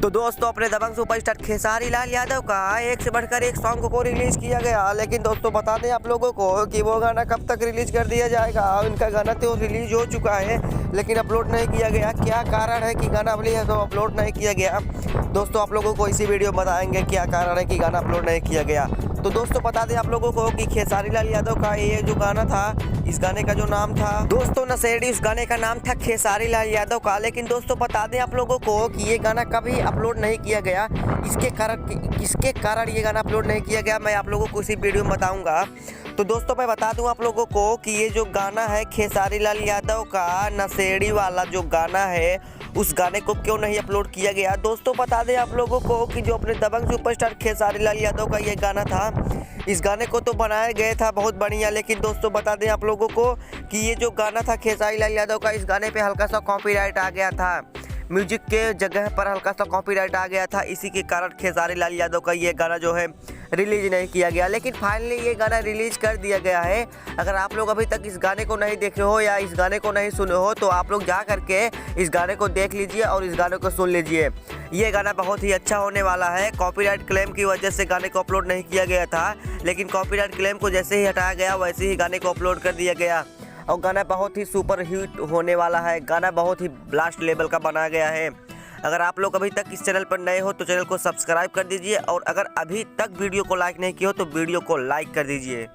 तो दोस्तों अपने दबंग सुपरस्टार खेसारी लाल यादव का एक से बढ़कर एक सॉन्ग को रिलीज किया गया। लेकिन दोस्तों बता दें आप लोगों को कि वो गाना कब तक रिलीज कर दिया जाएगा। उनका गाना तो रिलीज हो चुका है लेकिन अपलोड नहीं किया गया। क्या कारण है कि गाना अभी है तो अपलोड नहीं किया गया, दोस्तों आप लोगों को इसी वीडियो में बताएंगे क्या कारण है कि गाना अपलोड नहीं किया गया। तो दोस्तों बता दें आप लोगों को कि खेसारी लाल यादव का ये जो गाना था, इस गाने का जो नाम था दोस्तों नशेड़ी, उस गाने का नाम था खेसारी लाल यादव का। लेकिन दोस्तों बता दें आप लोगों को कि ये गाना कभी अपलोड नहीं किया गया। किसके कारण ये गाना अपलोड नहीं किया गया मैं आप लोगों को इसी वीडियो में बताऊंगा। तो दोस्तों मैं बता दूं आप लोगों को कि ये जो गाना है खेसारी लाल यादव का नशेड़ी वाला जो गाना है, उस गाने को क्यों नहीं अपलोड किया गया। दोस्तों बता दें आप लोगों को कि जो अपने दबंग सुपरस्टार खेसारी लाल यादव का ये गाना था, इस गाने को तो बनाया गया था बहुत बढ़िया। लेकिन दोस्तों बता दें आप लोगों को कि ये जो गाना था खेसारी लाल यादव का, इस गाने पे हल्का सा कॉपीराइट आ गया था, म्यूजिक के जगह पर हल्का सा कॉपीराइट आ गया था। इसी के कारण खेसारी लाल यादव का ये गाना जो है रिलीज नहीं किया गया। लेकिन फाइनली ये गाना रिलीज कर दिया गया है। अगर आप लोग अभी तक इस गाने को नहीं देखे हो या इस गाने को नहीं सुने हो तो आप लोग जा करके इस गाने को देख लीजिए और इस गाने को सुन लीजिए। ये गाना बहुत ही अच्छा होने वाला है। कॉपीराइट क्लेम की वजह से गाने को अपलोड नहीं किया गया था, लेकिन कॉपीराइट क्लेम को जैसे ही हटाया गया वैसे ही गाने को अपलोड कर दिया गया और गाना बहुत ही सुपर हिट होने वाला है। गाना बहुत ही ब्लास्ट लेवल का बनाया गया है। अगर आप लोग अभी तक इस चैनल पर नए हो तो चैनल को सब्सक्राइब कर दीजिए और अगर अभी तक वीडियो को लाइक नहीं किया हो तो वीडियो को लाइक कर दीजिए।